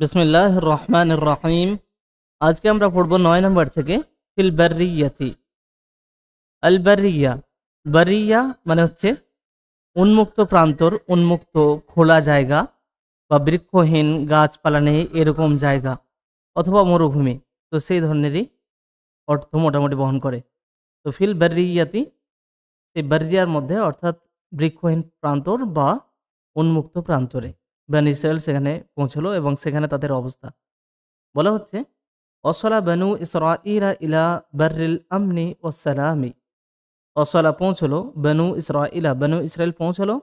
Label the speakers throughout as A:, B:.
A: বিসমিল্লাহির রহমানির রহিম। আজকে আমরা পড়ব ৯ নম্বর থেকে ফিল বাররিয়াতি। আল বাররিয়া, বাররিয়া মানে হচ্ছে উন্মুক্ত প্রান্তর, উন্মুক্ত খোলা জায়গা বা বৃক্ষহীন গাছপালা নেই এরকম জায়গা অথবা মরুভূমি। তো সেই ধরনেরই অর্থ মোটামুটি বহন করে। তো ফিল বাররিয়াতি, এই বাররিয়ার মধ্যে অর্থাৎ বৃক্ষহীন প্রান্তর বা উন্মুক্ত প্রান্তরে বনী ইসরাইল সেখানে পৌঁছলো এবং সেখানে তাদের অবস্থা বলা হচ্ছে অসলা বনু ইসরাঈলা ইলা বাররিল আমনি ওয়াসসালামি। অসলা পৌঁছলো, বনু ইসরাঈলা বনু ইসরাইল পৌঁছলো,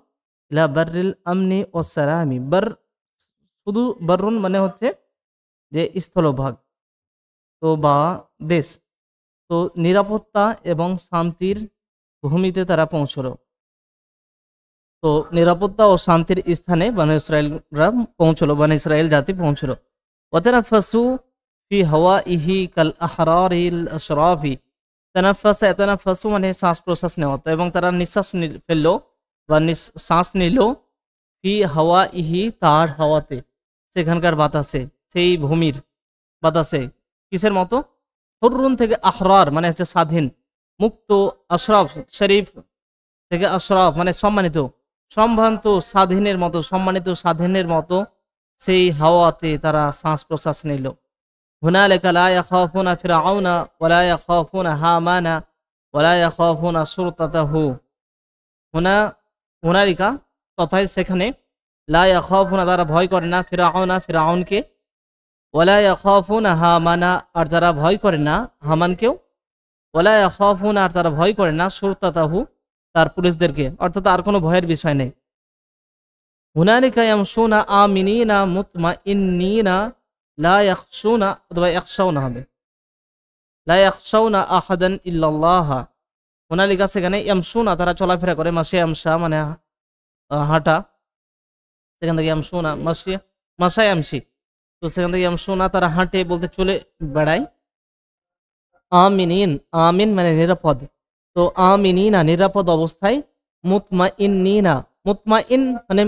A: ইলা বাররিল আমনি ওয়াসসালামি। বার শুধু বাররুন মানে হচ্ছে যে স্থলভাগ, তো বা দেশ, তো নিরাপত্তা এবং শান্তির ভূমিতে তারা পৌঁছলো। তো নিরাপত্তা ও শান্তির স্থানে বনী ইসরাইলরা পৌঁছলো, বনী ইসরাইল জাতি পৌঁছলো। ওয়াতানাফাসু ফি হাওয়াইহি কাল আহরারিল আশরাফি। তানাফাসা, তানাফাসু মানে শ্বাস প্রশ্বাস নেওয়া, তো এবং তারা নিঃশ্বাস ফেললো বা শ্বাস নিল ফি হাওয়াইহি তার হাওয়াতে, সেখানকার বাতাসে, সেই ভূমির বাতাসে। কিসের মতো? হুররুন থেকে আহরার মানে হচ্ছে স্বাধীন, মুক্ত, আশরাফ শরীফ থেকে আশরাফ মানে সম্মানিত, সম্ভ্রান্ত স্বাধীনের মতো, সম্মানিত স্বাধীনের মতো সেই হাওয়াতে তারা শ্বাস প্রশ্বাস নিল। হুনালিকা লা ইয়াখাফুনা ফিরআউনা ওয়ালা ইয়াখাফুনা হামানা ওয়ালা ইয়াখাফুনা সুরতাতাহু। হুনালিকা তথায় সেখানে, লা ইয়াখাফুনা তারা ভয় করে না, ফিরআউনা ফিরআউনকে, ওয়ালা ইয়াখাফুনা হামানা আর যারা ভয় করে না হামানকেও, ওয়ালা ইয়াখাফুনা আর তারা ভয় করে না সুরতাতাহু তার পুলিশদেরকে, অর্থাৎ আর কোনো ভয়ের বিষয় নেই। হুনালিকা ইয়ামশুনা আমিনিনা মুতমাইন্নিনা লা ইয়াখশুনা অথবা ইয়াখশাউনা হবে, লা ইয়াখশাউনা আহাদান ইল্লাল্লাহ। হুনালিকা সেখানে ইয়ামশুনা তারা চলাফেরা করে, মাসে আমশা মানে হাঁটা, সেখান থেকে ইয়ামশুনা মাসে মাসায় আমশি, তো সেখান থেকে ইয়ামশুনা তারা হাঁটে বলতে চলে বেড়ায়। আমিনিন, আমিন মানে নিরাপদ, তো আমিনিনা নিরাপদ অবস্থায়, মুতমাইন্নিনা, মুতমাইন মানে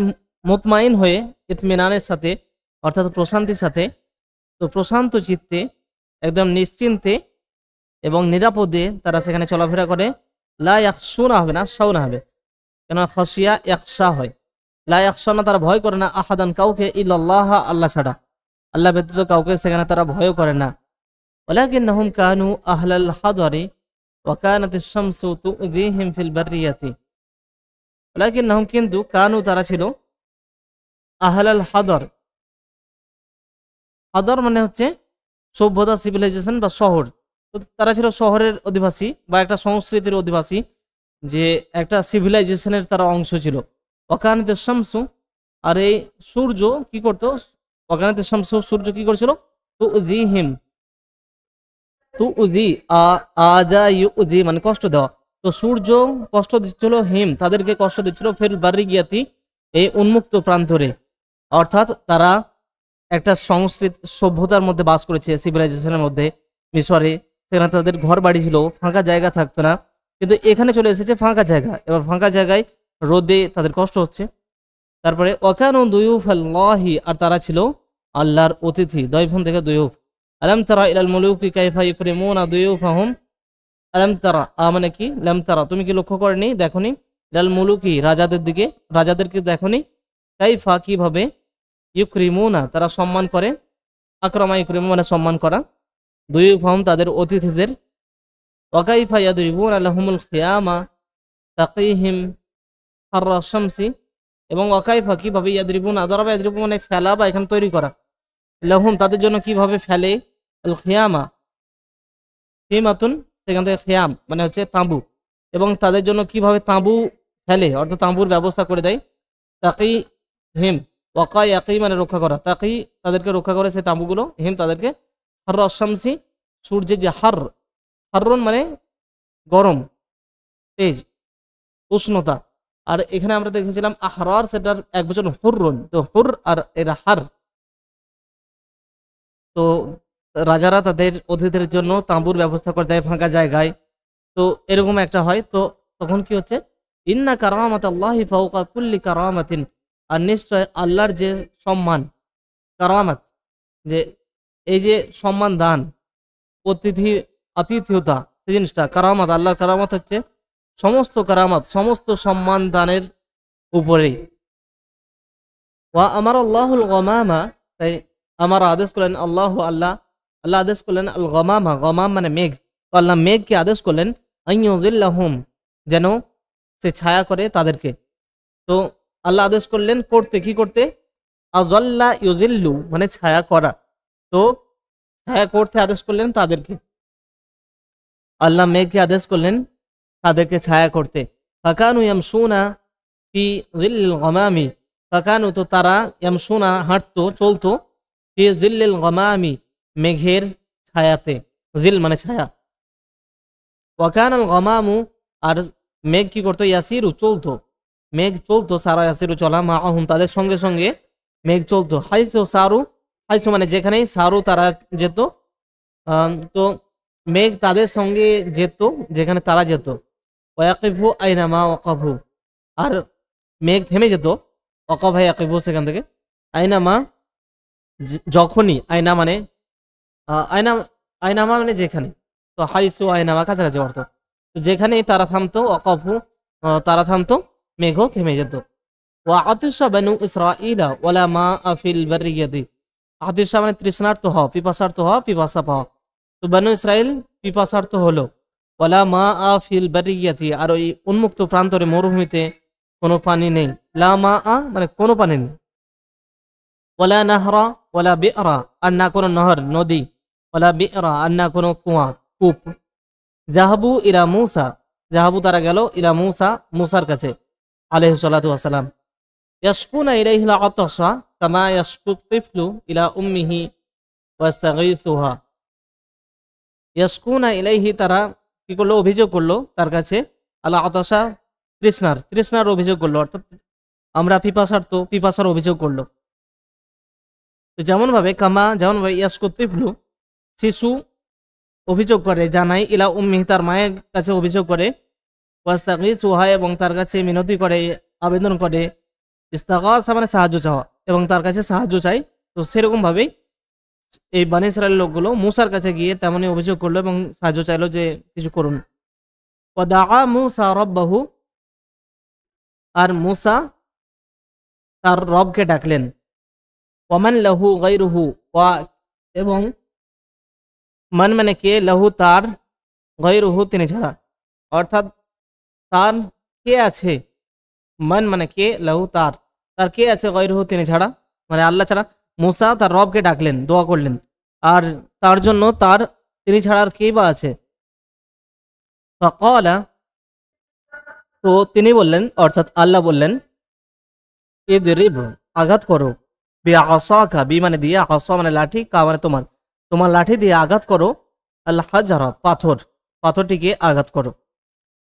A: মুতমাইন হয়ে, ইতমিনানের সাথে অর্থাৎ প্রশান্তির সাথে, তো প্রশান্ত চিত্তে একদম নিশ্চিন্তে এবং নিরাপদে তারা সেখানে চলাফেরা করে। লা ইয়াখশুনা হবে না, শাউনা হবে, কেন খাশিয়া ইয়াখশা হয়। লা ইয়াখশানা তারা ভয় করে না, আহাদান কাউকে, ইল্লাল্লাহ আল্লাহ ছাড়া, আল্লাহ ব্যতীত কাউকে সেখানে তারা ভয় করে না। ওয়ালাকিন্নাহুম কানু আহলাল হাদরি ওয়া কানাতিশ শামসু তুযিহিম ফিল বাররিয়াতি। ওয়ালাকিন্নাহুম কিন্তু, কানু তারা ছিল, আহলাল হাদর, হাদর মানে হচ্ছে সভ্যতা, সিভিলাইজেশন বা শহর, তো তারা ছিল শহরের অধিবাসী বা একটা সংস্কৃতির অধিবাসী, যে একটা সিভিলাইজেশনের তারা অংশ ছিল। ওয়াকানাত শামসু আর এই সূর্য কি করতো, ওয়াকানাত শামসু সূর্য কি করছিল, তুযিহিম, তুযি আজা ইউযি মানে কষ্ট দেওয়া, তো সূর্য কষ্ট দিচ্ছিল হিম তাদেরকে, কষ্ট দিচ্ছিল ফিল বাররিয়াতি এই উন্মুক্ত প্রান্তরে, অর্থাৎ তারা একটা সংস্কৃতি সভ্যতার মধ্যে বাস করেছে, সিভিলাইজেশনের মধ্যে, মিশরে, সেখানে তাদের ঘর বাড়ি ছিল, ফাঁকা জায়গা থাকতো না, কিন্তু এখানে চলে এসেছে ফাঁকা জায়গা, এবার ফাঁকা জায়গায় রোদে তাদের কষ্ট হচ্ছে। তারপরে ওয়াকানু দুয়ুফাল্লাহি আর তারা ছিল আল্লাহর অতিথি, দয়ফুন থেকে দুয়ুফ। আলাম তারা ইলাল মুলুকি কাইফা ইকরিমুনা দুয়ুফাহুম। আলাম তারা মানে কি, লাম তারা তুমি কি লক্ষ্য করনি, দেখনি, ইলাল মুলুকি রাজাদের দিকে, রাজাদেরকে দেখনি, কাইফা কিভাবে, ইউক্রিমুনা তারা সম্মান করে, আকরামা ইউক্রিমু মানে সম্মান করা, দুয়ুফাহুম তাদের অতিথিদের, ওয়াকাইফা ইয়াদরিবুনা লাহুমুল খিয়ামা তাকিহিম হাররা শামসি, এবং ওয়াকাইফা কিভাবে, ইয়াদরিবুনা দারাবা ইয়াদরিবু মানে ফেলা বা এখানে তৈরি করা, লাহুম তাদের জন্য কিভাবে ফেলে, আল খিয়ামা খিমাতুন সেখান থেকে খিয়াম মানে হচ্ছে তাঁবু, এবং তাদের জন্য কিভাবে তাঁবু ফেলে অর্থাৎ তাঁবুর ব্যবস্থা করে দেয়। তাকি হিম, ওয়াকা ইয়াকি মানে রক্ষা করা, তাকি তাদেরকে রক্ষা করে সেই তাঁবুগুলো, হিম তাদেরকে, হার শামসি সূর্যের যে হার, হাররুন মানে গরম, তেজ, উষ্ণতা, আর এখানে আমরা দেখেছিলাম আহরার, সেটার এক বচন হুররুন, তো হুর আর এরা হার, তো রাজারা তাদের অতিথিদের জন্য তাঁবুর ব্যবস্থা করে দেয় ফাঁকা জায়গায়, তো এরকম একটা হয়। তো তখন কি হচ্ছে, ইন্না কারামাতাল্লাহি ফাওকা কুল্লি কারামাতিন, আর নিশ্চয় আল্লাহর যে সম্মান, কারামাত যে এই যে সম্মান দান, অতিথি আতিথেয়তা, সেই জিনিসটা কারামাত, আল্লাহর কারামাত হচ্ছে সমস্ত কারামাত, সমস্ত সম্মান দানের উপরেই। ওয়া আমার আল্লাহুল গমামা, তাই আমার আদেশ করলেন আল্লাহ, আল্লাহ আল্লাহ আদেশ করলেন আল গমামা, গমাম মানে মেঘ। তো আল্লাহ মেঘকে আদেশ করলেন আইয়ুযিল্লাহুম, যেন সে ছায়া করে তাদেরকে। তো আল্লাহ আদেশ করলেন করতে, কি করতে? আযাল্লা ইউযিল্লু মানে ছায়া করা। তো ছায়া করতে আদেশ করলেন তাদেরকে। আল্লাহ মেঘকে আদেশ করলেন তাদেরকে ছায়া করতে। ফাকানু ইয়ামশুনা ফি যিল্লিল গমামি, ফাকানু তো তারা ইয়ামশুনা হাঁটতো চলতো, ফি যিল্লিল গমামি মেঘের ছায়াতে, জিল মানে ছায়া। ওয়াকানাল গমামু আর মেঘ কি করতো? ইয়াসিরু চলতো, মেঘ চলতো, সারা ইয়াসিরু চলা, মাআহুম তাদের সঙ্গে সঙ্গে মেঘ চলতো, হাইসু সারু, হাইসু মানে যেখানেই, সারু তারা যেত। তো মেঘ তাদের সঙ্গে যেত যেখানে তারা যেত। ওয়াকিফু আইনামা ওয়াকাফু, আর মেঘ থেমে যেত, ওয়াকাফ হয় ইয়াকিফু সেখান থেকে, আইনামা যখনই, আয়না মানে আয়না, আয়নামা মানে যেখানে, তো হাইসু আয়নামা কাছাকাছি অর্থ। তো যেখানেই তারা থামতো, ওয়াকাফু তারা থামতো, মেঘও থেমে যেত। ওয়া আতিশা বানু ইসরাঈলা ওয়ালা মা ফিল বাররিয়াতি, আতিশা মানে তৃষ্ণার্ত হওয়া, পিপাসার্ত হওয়া, পিপাসা পাওয়া। তো বানু ইসরাইল পিপাসার্ত হলো, ওয়ালা মা ফিল বাররিয়াতি আর ওই উন্মুক্ত প্রান্তরে মরুভূমিতে কোনো পানি নেই। লা মা মানে কোনো পানি নেই। ওয়ালা নাহরা ওয়ালা বি'রা আর না কোনো নহর নদী, ওয়ালা বি'রা আর না কোনো কুয়া কূপ। জাহাবু ইলা মূসা, জাহাবু তারা গেল, ইলা মূসা মূসার কাছে আলাইহিস সালাতু ওয়াস সালাম। ইয়াশকুনা ইলাইহিল আতাশা কামা ইয়াশকু তিফলু ইলা উম্মিহি ওয়াস্তাগীসুহা। ইয়াশকুনা ইলাইহি তারা কি করলো? অভিযোগ করলো তার কাছে, আলা আতাশা তৃষ্ণার অভিযোগ করলো, অর্থাৎ আমরা পিপাসার অভিযোগ করলো। তো যেমন ভাবে ইয়াশকু তিফলু শিশু অভিযোগ করে, জানাই, ইলা উম্মিহি তার মায়ের কাছে অভিযোগ করে, ওয়াস্তাগীসুহা এবং তার কাছে মিনতি করে, আবেদন করে, ইস্তাগাসা মানে সাহায্য চাওয়া, এবং তার কাছে সাহায্য চাই। তো সেরকম ভাবেই এই বনী ইসরাইলের লোকগুলো মূসার কাছে গিয়ে তেমনই অভিযোগ করলো এবং সাহায্য চাইলো যে কিছু করুন। ওয়াদাআ মূসা রাব্বাহু, আর মূসা তার রবকে ডাকলেন। ওয়ামান লাহু গায়রুহু, ওয়া এবং মান মানে কে, লাহু তার, গায়রুহু তিনি ছাড়া, অর্থাৎ তার কে আছে, মান মানে কে, লাহু তার, তার কে আছে, গায়রুহু তিনি ছাড়া মানে আল্লাহ ছাড়া। মূসা তার রবকে ডাকলেন, দোয়া করলেন, আর তার জন্য তিনি ছাড়া আর কে বা আছে। ফাকালা, তো তিনি বললেন, অর্থাৎ আল্লাহ বললেন, ইদরিব আঘাত করো, বিআসাকা বি মানে দিয়ে, আসা মানে লাঠি, কা মানে তোমার লাঠি দিয়ে আঘাত করো, আল হাজারা পাথরটিকে আঘাত করো,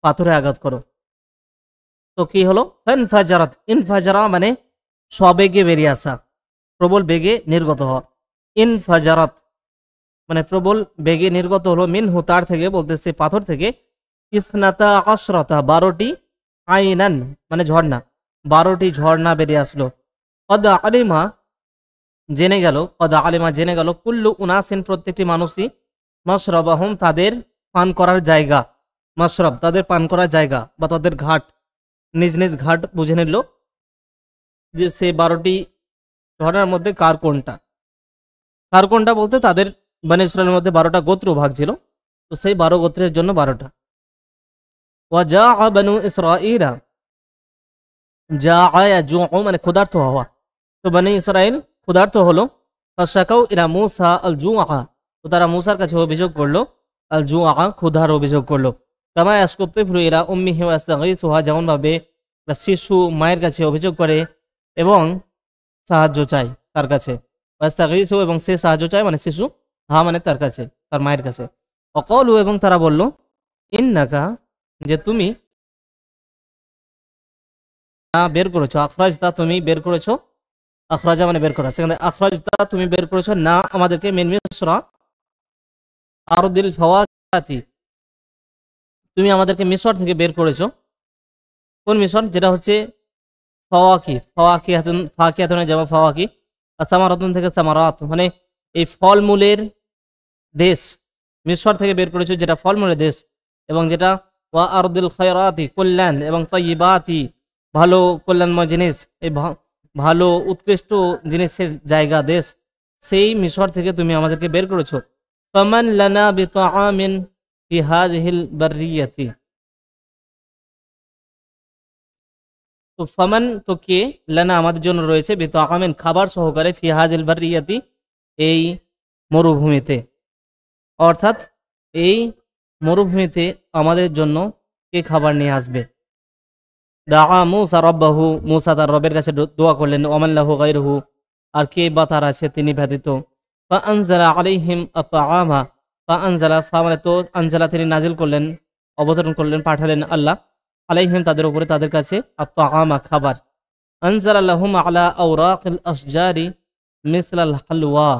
A: পাথরে আঘাত করো। তো কি হলো? ইনফাজারা মানে সবেগে বেরিয়ে আসা, প্রবল বেগে নির্গত হওয়া। ইনফাজারাত মানে প্রবল বেগে নির্গত হলো, মিনহু তার থেকে, বলতেছে পাথর থেকে, ইসনাতা আশরাতা 12টি, আইনান মানে ঝর্ণা, 12টি ঝর্ণা বেরিয়ে আসলো। কদ আলিমা জেনে গেল, কুল্লু উনাসিন প্রত্যেকটি মানুষই, মাশরাবাহুম তাদের পান করার জায়গা, মাশরাব তাদের পান করার জায়গা বা তাদের ঘাট, নিজ নিজ ঘাট বুঝে নিল যে সে 12টি ঝর্ণার মধ্যে কার কোনটা বলতে তাদের বনী ইসরাইলের মধ্যে 12টা গোত্র ভাগ ছিল, তো সেই 12 গোত্রের জন্য 12টা। ওয়াজাআ বানু ইসরাঈলা, জাআ ইয়াজুউ মানে ক্ষুধার্ত হওয়া, তো বনী ইসরাইল ক্ষুধার্ত হলো। ফাশাকাউ ইলা মূসা আল জুআ, তো তারা মূসার কাছে অভিযোগ করলো, আল জুআ ক্ষুধার অভিযোগ করলো। কামা ইয়াশকু তিফলু ইলা উম্মিহি ওয়াস্তাগীসুহা, যেমন ভাবে শিশু মায়ের কাছে অভিযোগ করে এবং সাহায্য চায় তার কাছে, ওয়াস্তাগীসু এবং সে সাহায্য চায় মানে শিশু, হা মানে তার কাছে, তার মায়ের কাছে। ওয়াকালু এবং তারা বলল, ইন্নাকা যে তুমি বের করেছো, আখরাজতা তুমি বের করেছো, আখরাজা মানে বের করা, সেখানে আখরাজতা তুমি বের করেছো, না আমাদেরকে মিন মিসরা আরদিল ফাওয়াকাতি, তুমি আমাদেরকে মিশর থেকে বের করেছো। কোন মিশর? যেটা হচ্ছে ফাকিহাতুন জবা ফাওয়াকি, আর সামারাতুন থেকে সামারাত মানে এই ফলমূলের দেশ, মিশর থেকে বের করেছো যেটা ফলমূলের দেশ, এবং যেটা ওয়া আরদুল খায়রাতি কল্যাণ এবং তাইয়িবাতি ভালো কল্যাণময় জিনিস, এই ভালো উৎকৃষ্ট জিনিসের জায়গা দেশ, সেই মিশর থেকে তুমি আমাদেরকে বের করেছো। ফামান লানা বিতাআমিন ফি হাযিহিল বাররিয়াতি, তো ফামান তো কে, লানা আমাদের জন্য রয়েছে, বিতাআমিন খাবার সহকারে, ফি হাযিল বাররিয়াতি এই মরুভূমিতে, অর্থাৎ এই মরুভূমিতে আমাদের জন্য কে খাবার নিয়ে আসবে। দাআ মূসা রব্বাহু, মূসা তার রবের কাছে দোয়া করলেন, ওয়ামাল্লাহু গায়রুহু, আর কে বা তার আছে তিনি ব্যতীত। ফা আনজালা আলাইহিম আতআমা, ফা আনজালা, ফা মানে তো, আনজালা তিনি নাজিল করলেন, অবতরণ করলেন, পাঠালেন আল্লাহ, আলাইহিম তাদের উপরে, তাদের কাছে, আতআমা খাবার। আনজালা লাহুম আলা আওরাকিল আশজারি মিসলাল হালওয়া,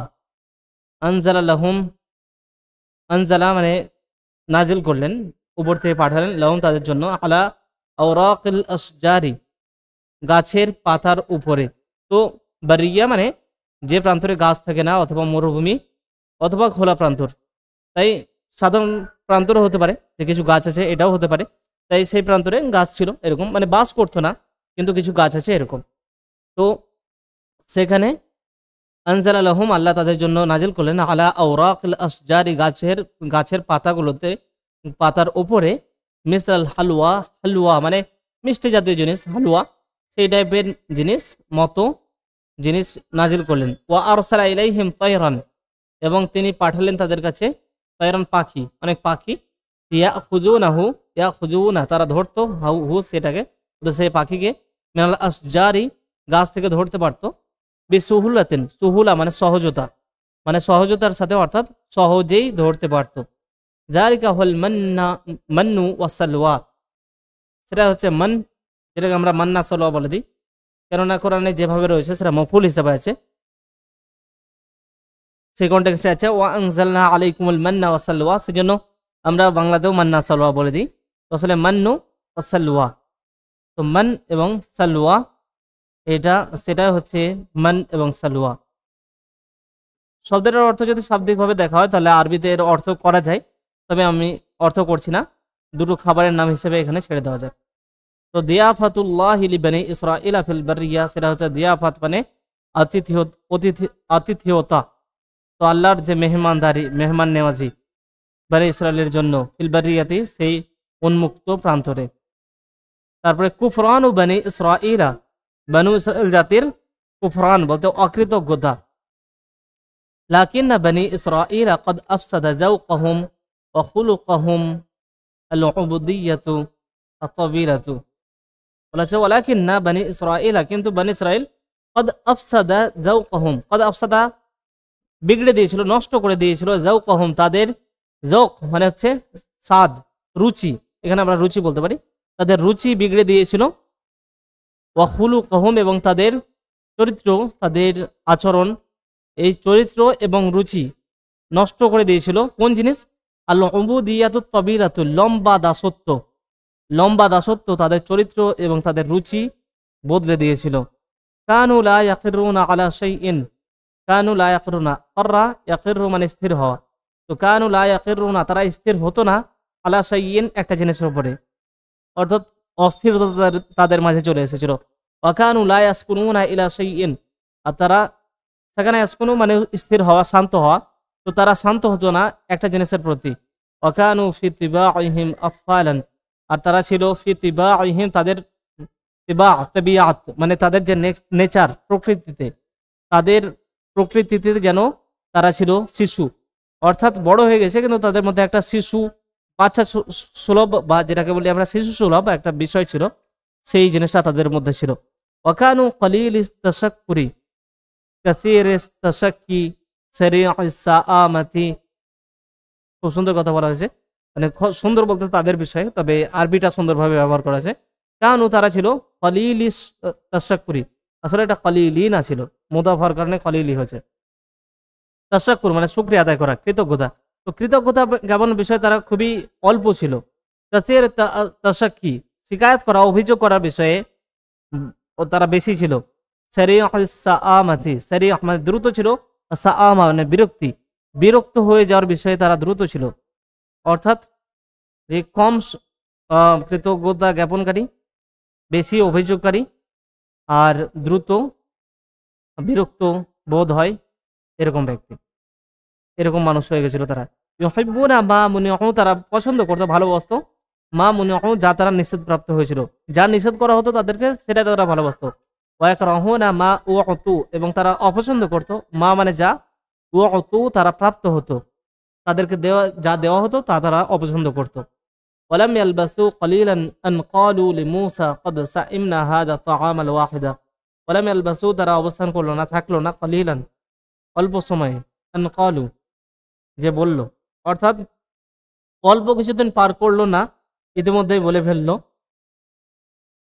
A: আনজালা লাহুম, আনজালা মানে নাজিল করলেন, উপর থেকে পাঠালেন, লাহুম তাদের জন্য, আলা আওরাকিল আশজারি গাছের পাতার উপরে। তো বারিয়া মানে যে প্রান্তরে গাছ থাকে না, অথবা মরুভূমি অথবা খোলা প্রান্তর, তাই সাধারণ প্রান্তরও হতে পারে যে কিছু গাছ আছে, এটাও হতে পারে, তাই সেই প্রান্তরে গাছ ছিল, এরকম মানে বাস করতো না কিন্তু কিছু গাছ আছে এরকম। তো সেখানে আনজালা লাহুম আল্লাহ তাদের জন্য নাজিল করলেন, আলা আওরাকিল আশজারি গাছের পাতাগুলোতে, পাতার উপরে, মিসলাল হালুয়া, হালুয়া মানে মিষ্টি জাতীয় জিনিস, হালুয়া সেই টাইপের জিনিস মতো জিনিস নাজিল করলেন। ওয়া আরসালা ইলাইহিম তায়রান, এবং তিনি পাঠালেন তাদের কাছে তায়রান পাখি, অনেক পাখি, ইয়াখুজুনাহু, ইয়াখুজুনা তারা ধরতো, হু সেটাকে, তো সেই পাখিকে, মিনাল আশজারি গাছ থেকে ধরতে পারতো, বিসুহুলাতিন, সুহুলা মানে সহজতা, মানে সহজতার সাথে, অর্থাৎ সহজেই ধরতে পারতো। যালিকা হুল মান্নু ওয়াসালওয়া, সেটা হচ্ছে মান, যেটাকে আমরা মান্না সালওয়া বলে দিই, কেননা কোরআনে যেভাবে রয়েছে সেটা মফুল হিসেবে আছে, সেই কনটেক্সটে আছে ওয়া আনজালনা আলাইকুমুল মান্না ওয়াসালওয়া, সেজন্য আমরা বাংলাতেও মান্না সালওয়া বলে দিই, আসলে মান্নু ওয়াসালওয়া। তো মান এবং সালওয়া এটা, সেটা হচ্ছে মান এবং সালওয়া। শব্দের অর্থ যদি শাব্দিকভাবে দেখা হয় তাহলে আরবিতে এর অর্থ করা যায়, তবে আমি অর্থ করছি না, দুটো খাবারের নাম হিসেবে এখানে ছেড়ে দেওয়া যায়। তো দিয়াফাতুল্লাহি লিবানি ইসরাঈলা ফিল বাররিয়া, সেটা হচ্ছে দিয়াফাত মানে আতিথেয়তা, তো আল্লাহর যে মেহমানদারি, মেহমান নেওয়াজি বানি ইসরায়েলের জন্য, ফিল বাররিয়াতি সেই উন্মুক্ত প্রান্তরে। তারপরে কুফরান ও বানি ইসরাঈলা, বানু ইসরায়েল জাতির কুফরান বলতে অকৃতজ্ঞতা। লাকিন্না বানি ইসরাঈলা কদ আফসাদা যাওকাহুম ওয়া খুলুকাহুম আল উবুদিয়্যাতু আত-তাবিরাতু, বলেছে ওয়ালাকিন্না বানি ইসরাঈলা, কিন্তু বানি ইসরাইল, কদ আফসাদা যাওকাহুম, কদ আফসাদা বিগড়ে দিয়েছিল, নষ্ট করে দিয়েছিল, যাওকাহুম তাদের, যৌক মানে হচ্ছে স্বাদ, রুচি, এখানে আমরা রুচি বলতে পারি, তাদের রুচি বিগড়ে দিয়েছিল, ওয়া খুলুকাহুম এবং তাদের চরিত্র, তাদের আচরণ, এই চরিত্র এবং রুচি নষ্ট করে দিয়েছিল। কোন জিনিস? আল উবুদিয়াতুত তাবিরাতু, লম্বা দাসত্ব, লম্বা দাসত্ব তাদের চরিত্র এবং তাদের রুচি বদলে দিয়েছিল। কানু লা ইয়াকিরুনা আলা শাইইন, কানু লা ইয়াকিরুনা, কররা ইয়াকিরু মানে স্থির হওয়া, তো কানু লা ইয়াকিরুনা তারা স্থির হতো না, আলা শাইইন একটা জিনিসের উপরে, অর্থাৎ অস্থিরতা তাদের মাঝে চলে এসেছিল। ওয়াকানু লা ইয়াসকুনুনা ইলা শাইইন, আর তারা সেখানে ইয়াসকুনু মানে স্থির হওয়া, শান্ত হওয়া, তো তারা শান্ত হতো না একটা জিনিসের প্রতি। ওয়াকানু ফি তিবাইহিম আফআলান, আর তারা ছিল ফি তিবাইহিম তাদের, তাবিয়াত মানে তাদের যে নেচার, প্রকৃতিতে, তাদের প্রকৃতিতে যেন তারা ছিল শিশু, অর্থাৎ বড় হয়ে গেছে কিন্তু তাদের মধ্যে একটা শিশু, বাচ্চা সুলভ বা যেটাকে বলি আমরা শিশু সুলভ একটা বিষয় ছিল, সেই জিনিসটা তাদের মধ্যে ছিল। ওয়াকানু কলিল ইস্তাশাক্কুরি কাসীর ইস্তাশাক্কি সারি'উস সাআমাতি, খুব সুন্দর কথা বলা হয়েছে, মানে সুন্দর বলতে তাদের বিষয়ে, তবে আরবিটা সুন্দরভাবে ব্যবহার করা হয়েছে। কানু তারা ছিল কলিল ইস্তাশাক্কুরি, আসলে এটা কলিলিনা ছিল, মুদাফ হওয়ার কারণে কলিলি হয়েছে। তাশাক্কুর মানে শুকরিয়া আদায় করা, কৃতজ্ঞতা, তো কৃতজ্ঞতা জ্ঞাপন বিষয়ে তারা খুবই অল্প ছিল। কাসীর তাশাক্কি শিকায়ত করা, অভিযোগ করার বিষয়ে তারা বেশি ছিল। সারি'উস সাআমাতি, সারি' মানে দ্রুত ছিল, সাআমা মানে বিরক্তি, বিরক্ত হয়ে যাওয়ার বিষয়ে তারা দ্রুত ছিল, অর্থাৎ যে কম কৃতজ্ঞতা জ্ঞাপনকারী, বেশি অভিযোগকারী আর দ্রুত বিরক্ত বোধ হয় এরকম ব্যক্তি, এরকম মানুষ হয়ে গেছিল তারা। ইউহিব্বুনা মা মুনিউ, তারা পছন্দ করতো, ভালোবাসতো, মা মুনিউ, যা তারা নিষেধপ্রাপ্ত হয়েছিল, যা নিষেধ করা হতো তাদেরকে সেটা তারা ভালোবাসতো। ওয়াকরাহুনা মা উতু, এবং তারা অপছন্দ করতো মা মানে যা, উতু তারা প্রাপ্ত হতো, তাদেরকে দেওয়া যা দেওয়া হতো তা তারা অপছন্দ করতো। ওয়ালাম ইয়ালবাসু কলিলান আন ক্বালু লিমূসা ক্বাদ সাইমনা হাযা তাআম আল ওয়াহিদা। ওয়ালাম ইয়ালবাসু, তারা অবস্থান করলো না, থাকলো না, কলিলান অল্প সময়ে, আন ক্বালু যে বলল, অর্থাৎ অল্প কিছুদিন পার করলো না, ইতিমধ্যেই বলে ফেললো,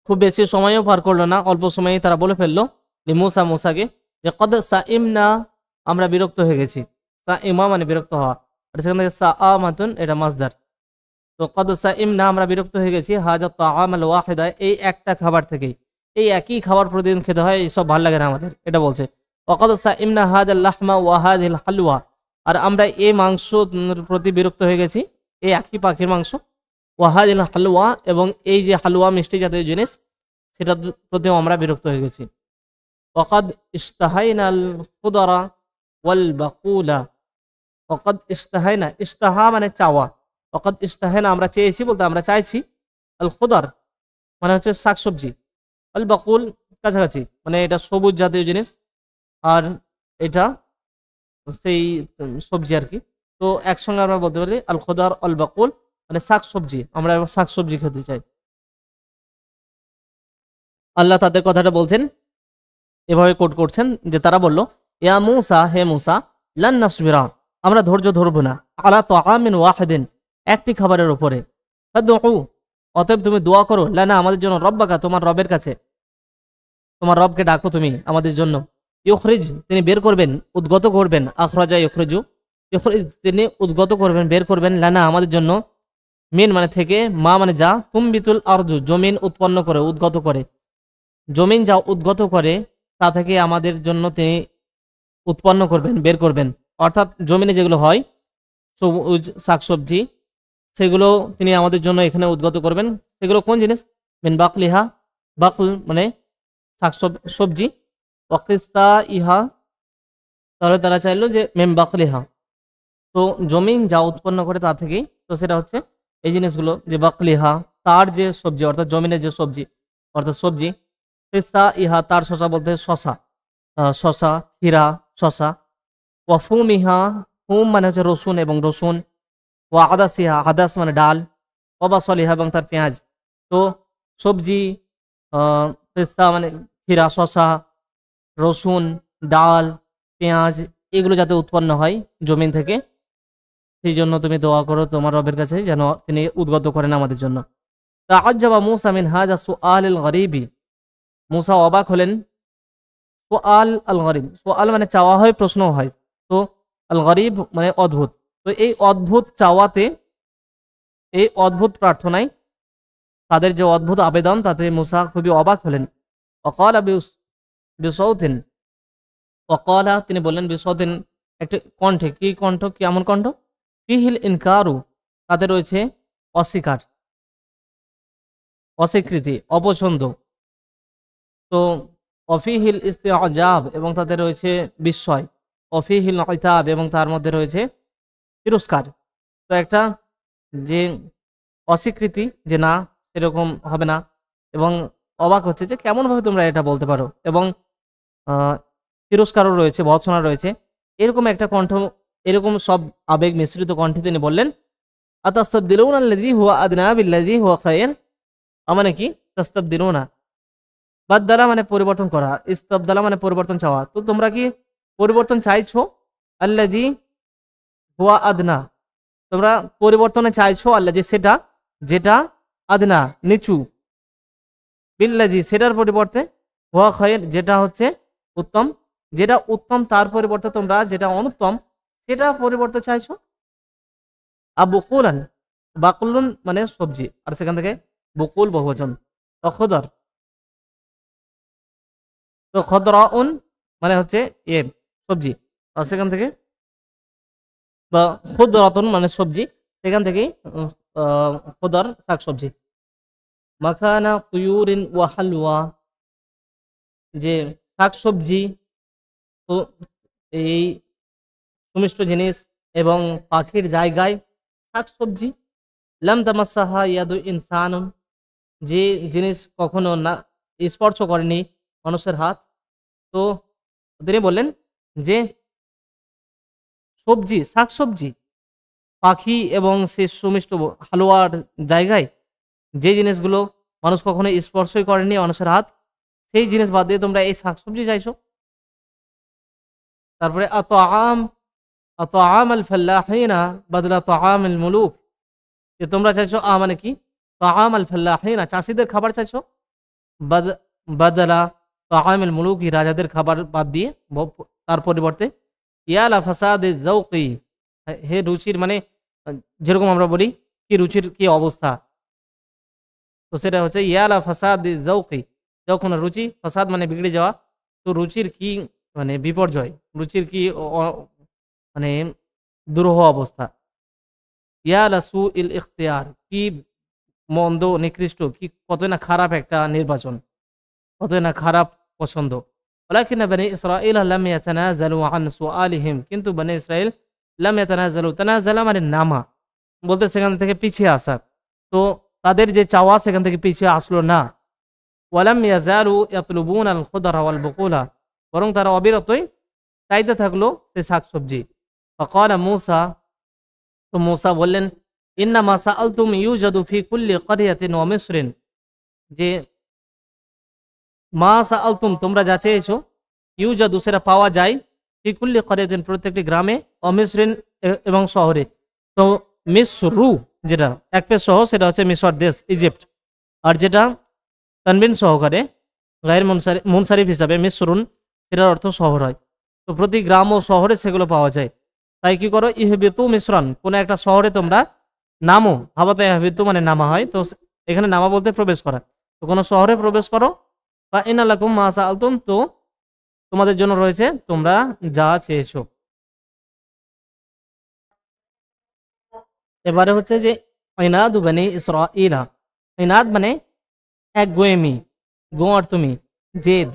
A: খুব বেশি সময়ও পার করলো না, অল্প সময়েই তারা বলে ফেললো লিমূসা, মূসাকে, যে ক্বাদ সাইমনা, আমরা বিরক্ত হয়ে গেছি। সাইমা মানে বিরক্ত হওয়া, আর সেখান থেকে সাআমাতুন এটা মাসদার। তো ক্বাদ সাইমনা, আমরা বিরক্ত হয়ে গেছি, হাযা তাআম আল ওয়াহিদা, এই একটা খাবার থেকেই, এই একই খাবার প্রতিদিন খেতে হয়, এইসব ভালো লাগে না আমাদের, এটা বলছে। ওয়াকাদ সাইমনা হাযা লাহমা ওয়া হাযিল হালওয়া, আর আমরা এই মাংস প্রতি বিরক্ত হয়ে গেছি, এই একই পাখির মাংস, ওয়াহাদিল হালওয়া, এবং এই যে হালুয়া মিষ্টি জাতীয় জিনিস, সেটার প্রতিও আমরা বিরক্ত হয়ে গেছি। ওয়াকাদ ইশতাহাইনা আল খুদরা ওয়াল বাকুলা, ওয়াকাদ ইশতাহাইনা, ইশতাহা মানে চাওয়া, ওয়াকাদ ইশতাহাইনা আমরা চেয়েছি বলতে আমরা চাইছি, আল খুদর মানে হচ্ছে শাকসবজি, আল বাকুল কাছাকাছি, মানে এটা সবুজ জাতীয় জিনিস, আর এটা সেই সবজি আর কি। তো একসঙ্গে আমরা বলতে পারি আল খুদর আল বাকুল মানে শাকসবজি, আমরা শাকসবজি খেতে চাই। আল্লাহ তাদের কথাটা বলছেন, এভাবে কোট করছেন যে তারা বলল, ইয়া মূসা, হে মূসা, লান নাসবিরা, আমরা ধৈর্য ধরব না, আলা তাআমিন ওয়াহিদিন, একটি খাবারের উপরে, ফাদউ, অতএব তুমি দোয়া করো, লানা আমাদের জন্য, রব্বাকা তোমার রবের কাছে, তোমার রবকে ডাকো তুমি আমাদের জন্য, ইউখরিজ তিনি বের করবেন, উদ্গত করবেন, আখরাজা ইউখরিজু, ইউখরিজ তিনি উদ্গত করবেন, বের করবেন, লানা আমাদের জন্য, মিন মানে থেকে, মা মানে যা, তুমবিতুল আরজু জমিন উৎপন্ন করে, উদ্গত করে, জমিন যা উদ্গত করে তা থেকে আমাদের জন্য তিনি উৎপন্ন করবেন, বের করবেন, অর্থাৎ জমিনে যেগুলো হয় সবুজ শাকসবজি, সেগুলো তিনি আমাদের জন্য এখানে উদ্গত করবেন। সেগুলো কোন জিনিস? মিন বাকলিহা, বাকল মানে সবজি, ওয়াকিস্তা ইহা, তাহলে তারা চাইলো যে মেম বাকলিহা, তো জমিন যা উৎপন্ন করে তা থেকেই, তো সেটা হচ্ছে এই জিনিসগুলো, যে বাকলিহা তার যে সবজি, অর্থাৎ জমিনের যে সবজি, অর্থাৎ সবজি, কিস্তা ইহা তার শশা বলতে শশা, শশা, হীরা, শশা, ওয়াফুম ইহা, ফুম মানে হচ্ছে রসুন এবং রসুন, ও আদাসিহা, আদাস মানে ডাল, অবাসলিহা এবং তার পেঁয়াজ। তো সবজি, পেস্তা মানে হীরা, শশা, রসুন, ডাল, পেঁয়াজ, এগুলো যাতে উৎপন্ন হয় জমিন থেকে, সেই জন্য তুমি দোয়া করো তোমার রবের কাছে যেন তিনি উদ্গত করেন আমাদের জন্য। তাআজ্জাবা মূসা মিন হাযা সুআলিল গরীবি, মূসা অবাক হলেন, সুআল আল গরীব, সুআল মানে চাওয়া হয়, প্রশ্ন হয়, তো আল গরীব মানে অদ্ভুত, তো এই অদ্ভুত চাওয়াতে, এই অদ্ভুত প্রার্থনায়, তাদের যে অদ্ভুত আবেদন, তাতে মূসা খুবই অবাক হলেন। ওয়াকালা বিসাউতিন, ওয়াকালা তিনি বললেন, বিসাউতিন একটি কণ্ঠে, কি কণ্ঠ, কেমন কণ্ঠ, ফিহিল ইনকারু তাতে রয়েছে অস্বীকার, অস্বীকৃতি, অপছন্দ, তো অফিহিল ইস্তিআজাব এবং তাদের রয়েছে বিস্ময়, অফিহিল ইতাব এবং তার মধ্যে রয়েছে তিরস্কার। তো একটা যে অস্বীকৃতি যে না এরকম হবে না, এবং অবাক হচ্ছে যে কেমনভাবে তোমরা এটা বলতে পারো, এবং তিরস্কারও রয়েছে, ভৎসনা রয়েছে, এরকম একটা কণ্ঠ, এরকম সব আবেগ মিশ্রিত কণ্ঠে তিনি বললেন, আতাস্তাবদিলুনা আল্লাযী হুয়া আদনা বিল্লাযী হুয়া খায়র, মানে কি, তাস্তাবদিলুনা বাদদালা মানে পরিবর্তন করা, ইস্তাবদালা মানে পরিবর্তন চাওয়া, তো তোমরা কি পরিবর্তন চাইছো, আল্লাযী হুয়া আদনা, তোমরা পরিবর্তনে চাইছো, আল্লাযী সেটা, যেটা, আদনা নিচু, বিল্লাযী সেটার পরিবর্তে, হুয়া খায়র যেটা হচ্ছে উত্তম, যেটা উত্তম তার পরিবর্তে তোমরা যেটা অনুত্তম সেটা পরিবর্তে চাইছো। আবুকুলান, বাকুলুন মানে সবজি, আর সেখান থেকে বকুল বহুবচন, খদর, তো খদরাউন মানে হচ্ছে সবজি, আর সেখান থেকে বা খুদরাতুন মানে সবজি, সেখান থেকেই খুদার শাকসবজি। মাখানা তুয়ুরিন ওয়া হালওয়া, যে শাকসবজি তো এই সুমিষ্ট জিনিস এবং পাখির জায়গায় শাকসবজি। লাম তামাসসাহা ইয়াদু ইনসানুন, যে জিনিস কখনো না স্পর্শ করেনি মানুষের হাত। তো তিনি বললেন যে সবজি শাকসবজি পাখি এবং সে সুমিষ্ট হালুয়ার জায়গায় যে জিনিসগুলো মানুষ কখনো স্পর্শই করেনি মানুষের হাত, সেই জিনিস বাদ দিয়ে তোমরা এই শাকসবজি চাইছো। তারপরে আতআম আল ফাল্লাহিনা বদলা তাআম আল মুলুক, যে তোমরা চাইছো মানে কি তাআম আল ফাল্লাহিনা চাষীদের খাবার চাইছো, বদলা তাআম আল মুলুক রাজাদের খাবার বাদ দিয়ে তার পরিবর্তে। ইয়ালা ফাসাদ যৌকি, হে রুচির মানে যেরকম আমরা বলি কি রুচির কি অবস্থা, তো সেটা হচ্ছে ইয়ালা ফাসাদ যৌকি, যখন রুচি ফাসাদ মানে বিগড়ে যাওয়া, তো রুচির কি মানে বিপর্যয়, রুচির কি মানে দুরূহ অবস্থা। ইয়ালা সু ইল ইখতিয়ার, কি মন্দ নিকৃষ্ট, কি কতই না খারাপ একটা নির্বাচন, কতই না খারাপ পছন্দ। ওয়ালাকিন বনি ইসরাঈল লাম ইয়াতানাযালু আন সুআলিহিম, কিন্তু বনি ইসরাঈল লাম ইয়াতানাযালু, তানাযালা মানে নামা বলতে সেখান থেকে পিছিয়ে আসা, তো তাদের যে চাওয়া সেখান থেকে পিছিয়ে আসলো না। ওয়ালাম ইয়াজালু ইয়াতলুবুন আল খুদরা ওয়াল বুকুলা, বরং তারা অবিরতই চাইতে থাকলো সে শাকসবজি। ফাকালা মূসা, তো মূসা বললেন ইন্নামা সাআলতুম ইউজাদু ফি কুল্লি ক্বরিয়াতিন ওয়া মিসরিন, যে মা সাআলতুম তোমরা যা চেয়েছো, ইউজাদু সেটা পাওয়া যায়, ফি কুল্লি ক্বরিয়াতিন প্রত্যেকটি গ্রামে, ওয়া মিসরিন এবং শহরে। তো মিসরু যেটা এক পেশ সহ সেটা হচ্ছে মিশর দেশ ইজিপ্ট, আর যেটা তানবিন সহকারে গায়ের মুনসারিফ হিসাবে মিসরুন, সেটার অর্থ শহর হয়। তো প্রতি গ্রাম ও শহরে সেগুলো পাওয়া যায়। তাই কি করো, ইহবিতু মিসরান, কোনো একটা শহরে তোমরা নামো, হাবাতে ইহবিতু মানে নামা হয়, তো এখানে নামা বলতে প্রবেশ করা, তো কোনো শহরে প্রবেশ করো। বা ইনালাকুম মা সাআলতুম, তো তোমাদের জন্য রয়েছে তোমরা যা চেয়েছো। এবারে হচ্ছে যে ইনাদু বনি ইসরাঈলা, ইনাদ মানে একগুঁয়েমি, গোয়ার তুমি, জেদ,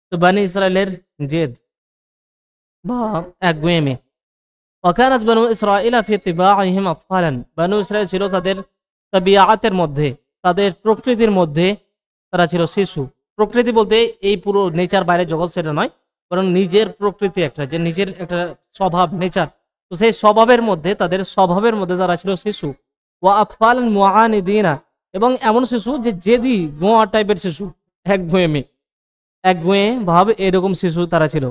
A: তো বনি ইসরায়েলের জেদ বা একগুঁয়েমি। ওয়াকানাত বনু ইসরাঈলা ফি তিবাইহিম আতফালান, বনু ইসরাইল ছিল তাদের তাবিআতের মধ্যে, তাদের প্রকৃতির মধ্যে তারা ছিল শিশু। প্রকৃতি বলতে এই পুরো নেচার বাইরে জগৎ সেটা নয়, বরং নিজের প্রকৃতি একটা, যে নিজের একটা স্বভাব নেচার, তো সেই স্বভাবের মধ্যে তাদের স্বভাবের মধ্যে তারা ছিল শিশু। ওয়া আতফালান মুআনিদিনা, এবং এমন শিশু যে জেদি গোয়া টাইপের শিশু, একগুঁয়েমি একগুঁয়ে ভাব এরকম শিশু তারা ছিল।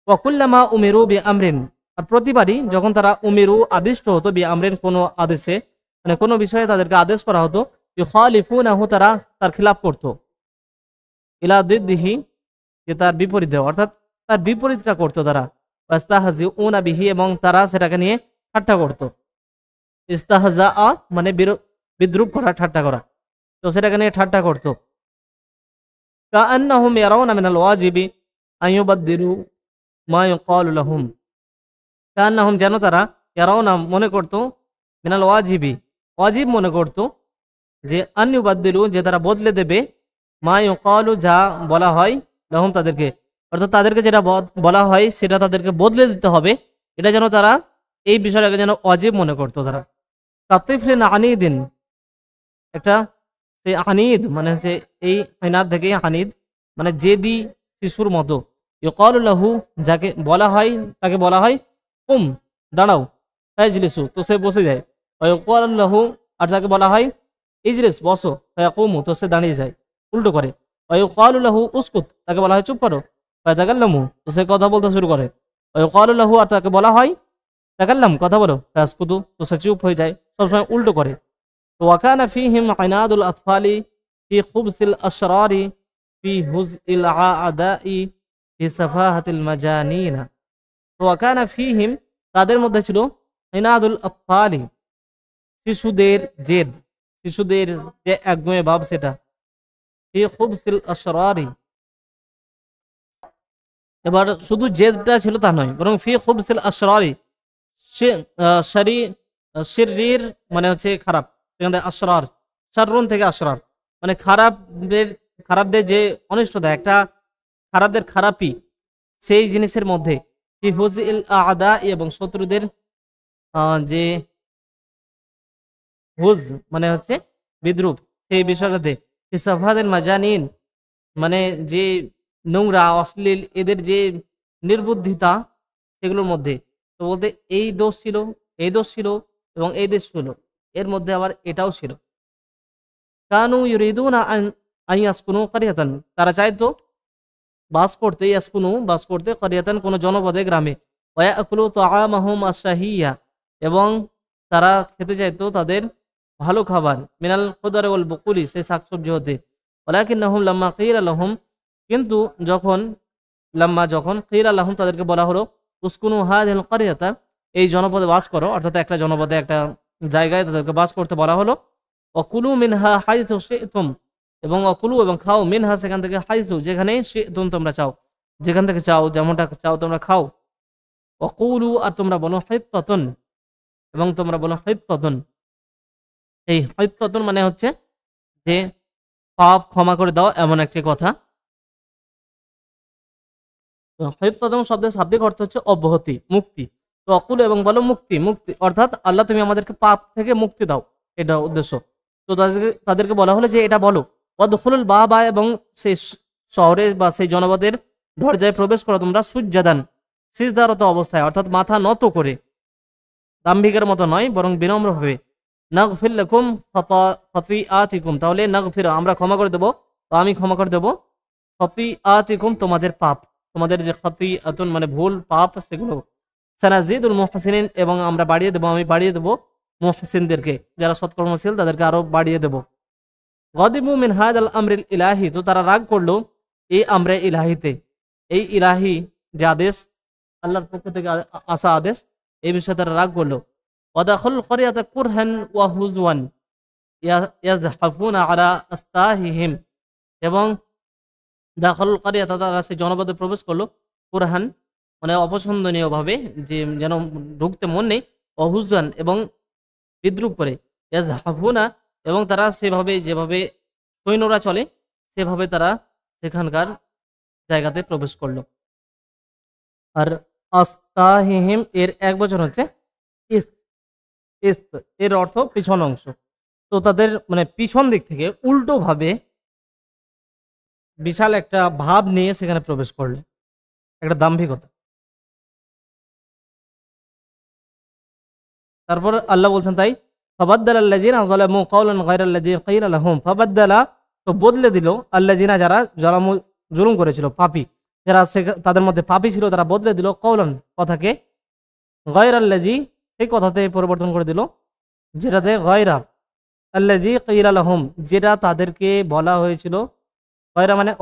A: ওয়াকুল্লামা উমিরু বি আমরিন, আর প্রতিবারই যখন তারা উমিরু আদিষ্ট হতো বি আমরিন কোনো আদেশে, মানে কোনো বিষয়ে তাদেরকে আদেশ করা হতো, ইউখালিফুনাহু তারা তার খিলাফ করতো, ইলা দিদ্দিহি যে তার বিপরীতে, অর্থাৎ তার বিপরীতটা করতো তারা। ওয়াস্তাহজিউনা বিহি, এবং তারা সেটাকে নিয়ে ঠাট্টা করতো। ইস্তাহজা মানে বিদ্রুপ করা, ঠাট্টা করা, তো সেটাকে নিয়ে ঠাট্টা করতো। কাআন্নাহুম ইয়ারাউনা মিনাল ওয়াজিবি আন ইউবাদদিলু মা ইউকালু লাহুম, কাআন্নাহুম যেন তারা ইয়ারাউনা মনে করতো, মিনাল ওয়াজিবি ওয়াজিব মনে করতো, যে আন ইউবাদদিলু যে তারা বদলে দেবে, মা ইউকালু যা বলা হয়, লাহুম তাদেরকে, অর্থাৎ তাদেরকে যেটা বলা হয় সেটা তাদেরকে বদলে দিতে হবে, এটা যেন তারা এই বিষয়টাকে যেন ওয়াজিব মনে করতো তারা। কাতিফলিন আনিদিন, একটা সেই আনিদ মানে হচ্ছে এই আইনাদ থেকে হানিদ মানে জেদি শিশুর মতো। ইউকালু লাহু যাকে বলা হয় তাকে বলা হয় কুম দাঁড়াও, ফাইজলিসু তো সে বসে যায়। ইউকালু লাহু আর তাকে বলা হয় ইজলিস বসো, ফায়াকুমু তো সে দাঁড়িয়ে যায়, উল্টো করে। ইউকালু লাহু উসকুত তাকে বলা হয় চুপ করো, ফায়াতাকাল্লামু তো সে কথা বলতে শুরু করে। ইউকালু লাহু আর তাকে বলা হয় তাকাল্লাম কথা বলো, ফায়াসকুতু তো সে চুপ হয়ে যায়, সবসময় উল্টো করে। ওয়াকানা ফীহিম আইনাদুল আতফালি ফি খুবসিল আশরারি ফি হুজইল আদাই ফি সাফাহাতিল মাজানিনা। ওয়াকানা ফীহিম তাদের মধ্যে ছিল ইনাদুল আতফালি শিশুদের জেদ, শিশুদের যে একগুঁয়ে ভাব সেটা, ফি খুবসিল আশরারি এবার শুধু জেদটা ছিল তা নয়, বরং ফি খুবসিল আশরারি, সে শারি শিররির মানে হচ্ছে খারাপ, সেখান থেকে আশরার, শাররুন থেকে আশরার মানে খারাপদের যে অনিষ্টতা, একটা খারাপদের খারাপই সেই জিনিসের মধ্যে, ফি হুজিল আদা, এবং শত্রুদের যে হুজ মানে হচ্ছে বিদ্রুপ, সেই বিষয়টাতে, ফি সাফাদের মাজানিন মানে যে নোংরা অশ্লীল এদের যে নির্বুদ্ধিতা সেগুলোর মধ্যে। তো বলতে এই দোষ ছিল, এই দোষ ছিল, এবং এই দোষ ছিল, এর মধ্যে আবার এটাও ছিল। কানু ইউরিদুনা আন আইয়াসকুনু কারিয়াতান, তারা চাইতো বাস করতে কারিয়াতান কোনো জনপদে, গ্রামে, ওয়ায়াকুলু তাআমাহুম আশ-শাহিয়্যা, এবং তারা খেতে চাইতো তাদের ভালো খাবার, মিনাল খুদার ওয়াল বুকুলি, সেই শাকসবজি হতে। ওয়ালাকিন্নাহুম লাম্মা কিলা লাহুম, কিন্তু যখন কিলা লাহুম তাদেরকে বলা হলো, উসকুনু হাযিহিল কারিয়াতা, এই জনপদে বাস করো, অর্থাৎ একটা জনপদে একটা জায়গায় তাদেরকে বাস করতে বলা হলো। ওয়াকুলু মিনহা হাইসু শি'তুম, এবং অকুলু এবং খাও, মিনহা সেখান থেকে, হাইসু যেখানে, শি'তুম তোমরা চাও, যেখান থেকে চাও, যেমনটা চাও তোমরা খাও। ওয়াকুলু আর তোমরা বলো হিত্তাতুন, এবং তোমরা বলো হিত্তাতুন। এই হিত্তাতুন মানে হচ্ছে যে পাপ ক্ষমা করে দাও, এমন একটি কথা। তো হিত্তাতুন শব্দের শাব্দিক অর্থ হচ্ছে অব্যাহতি, মুক্তি। তো অকুল এবং বলো মুক্তি, মুক্তি অর্থাৎ আল্লাহ তুমি আমাদেরকে পাপ থেকে মুক্তি দাও, এটা উদ্দেশ্য। তো তাদেরকে বলা হলো যে এটা বলো। ওয়াদখুলুল বাবা, এবং সেই শহরের বা সেই জনপদের দরজায় প্রবেশ করো তোমরা সুজ্জাদান, সিজদারত অবস্থায়, অর্থাৎ মাথা নত করে, দাম্ভিকের মতো নয় বরং বিনম্রভাবে। নাগফির লাকুম খাতিআতিকুম, তাহলে নাগফির আমরা ক্ষমা করে দেবো, বা আমি ক্ষমা করে দেবো, খাতিআতিকুম তোমাদের পাপ, তোমাদের যে খাতিআতুন মানে ভুল পাপ সেগুলো। সানাজিদুল মুহসিনিন, এবং আমরা বাড়িয়ে দেবো, আমি বাড়িয়ে দেবো মুহসিনদেরকে, যারা সৎকর্মশীল তাদেরকে আরো বাড়িয়ে দেবো। গদিবু মিন হাদাল আমরিল ইলাহি, তো তারা রাগ করলো এই আমরে ইলাহিতে, এই ইলাহি যে আদেশ, আল্লাহর পক্ষ থেকে আসা আদেশ, এই বিষয়ে তারা রাগ করলো। ওয়াদাখুল করিয়াতা কুরহান ওয়া হুজওয়ান ইয়াজহাফুনা আলা আস্তাহিহিম, এবং দাখল করিয়াতা তারা সেই জনপদে প্রবেশ করলো, কুরহান মানে অপছন্দনীয় ভাবে, যে যেন ঢুকতে মন নেই, অহুজান এবং বিদ্রুপ করে, ইয়াজহাফুনা এবং তারা সেভাবে, যেভাবে সৈন্যরা চলে সেভাবে তারা সেখানকার জায়গাতে প্রবেশ করলো। আর আস্তাহিহিম এর এক বচন হচ্ছে ইস্ত, ইস্ত এর অর্থ পিছন অংশ। তো তাদের মানে পিছন দিক থেকে উল্টো ভাবে বিশাল একটা ভাব নিয়ে সেখানে প্রবেশ করলো, একটা দাম্ভিকতা। তারপর আল্লাহ বলছেন তাই, ফাবাদ্দালা আল্লাযিনা যালামু কাওলান গায়রাল্লাযী কিলা লাহুম, ফাবাদ্দালা তো বদলে দিল, আল্লাযিনা যারা যালামু জুলুম করেছিল, পাপী যারা, তাদের মধ্যে পাপী ছিল, তারা বদলে দিল কাওলান কথাকে, গায়রাল্লাযী সেই কথাতে পরিবর্তন করে দিল, যেটাতে গায়রা আল্লাযী কিলা লাহুম যেটা তাদেরকে বলা হয়েছিল, গায়রা মানে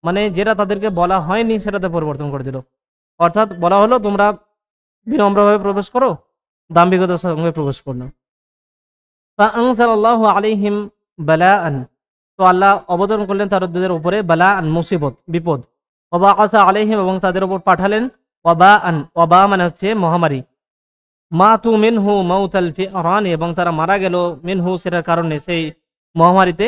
A: মানে যেটা তাদেরকে বলা হয়নি সেটাতে পরিবর্তন করে দিল। অর্থাৎ বলা হলো তোমরা বিনম্রভাবে প্রবেশ করো, দাম্ভিকতার সঙ্গে প্রবেশ করলো। ফাআনজালাল্লাহু আলাইহিম বালাআন, তো আল্লাহ অবতরণ করলেন তাদের উপরে বালাআন মুসিবত, বিপদ। ওয়াবাআসা আলাইহিম, এবং তাদের উপর পাঠালেন ওয়াবাআন, ওয়াবা মানে হচ্ছে মহামারী। মাতু মিনহু মাউতাল ফিরানি, এবং তারা মারা গেল, মিনহু সেটার কারণে, সেই মহামারীতে,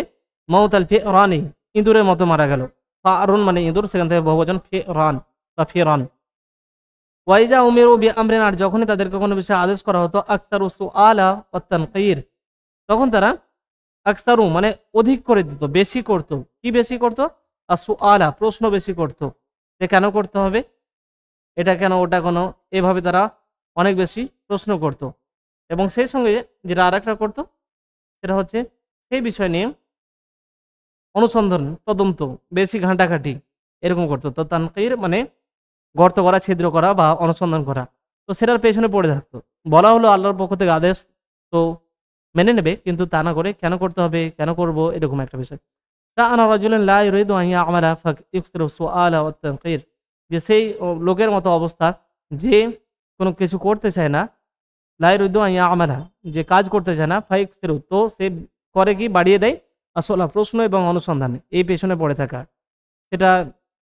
A: মাউতাল ফিরানি ইঁদুরের মতো মারা গেল। ফারুন মানে ইঁদুর, সেখান থেকে বহুবচন ফিরান বা ফিরান। ওয়াইদা উমিরু বিআমরিন, আর যখনই তাদেরকে কোনো বিষয়ে আদেশ করা হতো, আকসারু সুআলা ওয়াত তানকির, তখন তারা আকসারু মানে অধিক করে দিত, বেশি করত। কি বেশি করত? আর সুআলা প্রশ্ন বেশি করত, যে কেন করতে হবে, এটা কেন, ওটা কেন, এভাবে তারা অনেক বেশি প্রশ্ন করত। এবং সেই সঙ্গে যেটা আর একটা করতো, সেটা হচ্ছে সেই বিষয় নিয়ে অনুসন্ধান, তদন্ত, বেশি ঘাঁটাঘাঁটি এরকম করতো। তো তানকির মানে গর্ত করা, ছিদ্র করা বা অনুসন্ধান করা। তো সেটার পেছনে পড়ে থাকতো। বলা হলো আল্লাহর পক্ষ থেকে আদেশ, তো মেনে নেবে, কিন্তু তা না করে কেন করতে হবে, কেন করব, এরকম একটা বিষয়। তা আনা রাজুলান লা ইউরিদু আন ইয়া'মালা ফায়ুকসিরু সুআলা ওয়াত তানকির, যে সেই লোকের মতো অবস্থা যে কোনো কিছু করতে চায় না, লা ইউরিদু আন ইয়া'মালা যে কাজ করতে চায় না, ফায়ুকসিরু তো সে করে কি, বাড়িয়ে দেয়, আসলা প্রশ্ন এবং অনুসন্ধান, এই পেছনে পড়ে থাকা, সেটা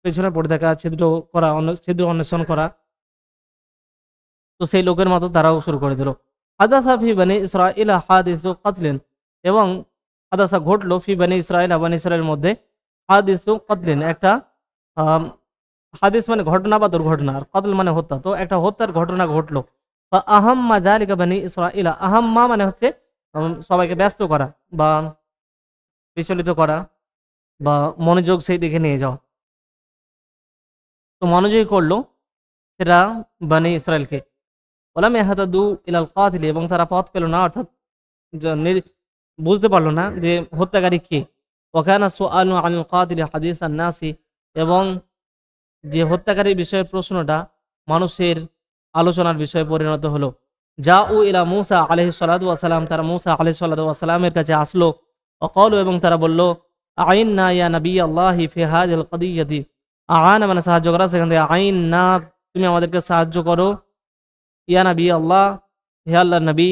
A: পেছনে পড়ে থাকা, ছিদ্র করা, ছিদ্র অন্বেষণ করা। তো সেই লোকের মতো তারাও শুরু করে দিল। হাদাসা ফি বানি ইসরাইল হাদিসু কাতলিন, এবং হাদাসা ঘটলো ফি বানি ইসরাইল, বানি ইসরাইলের মধ্যে হাদিসু কাতলিন, একটা হাদিস মানে ঘটনা বা দুর্ঘটনা, আর কাতল মানে হত্যা। তো একটা হত্যার ঘটনা ঘটলো। বা আহাম্মা জালিকা বানি ইসরাইল, আহাম্মা মানে হচ্ছে সবাইকে ব্যস্ত করা বা বিচলিত করা বা মনোযোগ সেই দিকে নিয়ে যাওয়া। তো মনোযোগী করলো সেটা বানি ইসরায়েলকে। ওলাম ইয়াহতাদু ইলাল কাতিল, এবং তারা পথ পেল না, অর্থাৎ বুঝতে পারলো না যে হত্যাকারী কে। ওয়াকানা সুআলু আনিল কাতিল হাদিসান নাসি, এবং যে হত্যাকারীর বিষয়ে প্রশ্নটা মানুষের আলোচনার বিষয়ে পরিণত হলো। যা উ ইলা মুসা আলাইহিস সালাতু ওয়াস সালাম, তারা মুসা আলাইহিস সালাতু ওয়াস সালামের কাছে আসলো। ওয়াকালু, এবং তারা বলল, আইননা ইয়া নবী আল্লাহি ফি হাযিল কদিয়াতি, আনা মানে সাহায্য করা, সেখান থেকে আইননা তুমি আমাদেরকে সাহায্য করো, ইয়া নবী আল্লাহ, হে আল্লাহর নবী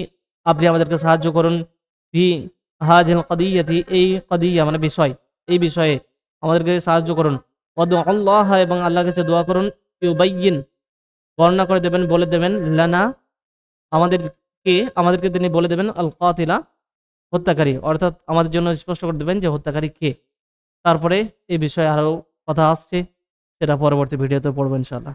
A: আপনি আমাদেরকে সাহায্য করুন, ফি হাযিল কদিয়াতি, এই কদিয়া মানে বিষয়, এই বিষয়ে আমাদেরকে সাহায্য করুন। ওয়াদু আল্লাহ, এবং আল্লাহর কাছে দোয়া করুন, ইউবাইয়িন বর্ণনা করে দেবেন, বলে দেবেন, লানা আমাদেরকে তিনি বলে দেবেন, আল কাতিলা হত্যাকারী, অর্থাৎ আমাদের জন্য স্পষ্ট করে দেবেন যে হত্যাকারী কে। তারপরে এই বিষয়ে আরও কথা আসছে, সেটা পরবর্তী ভিডিওতে পড়বো ইনশাআল্লাহ।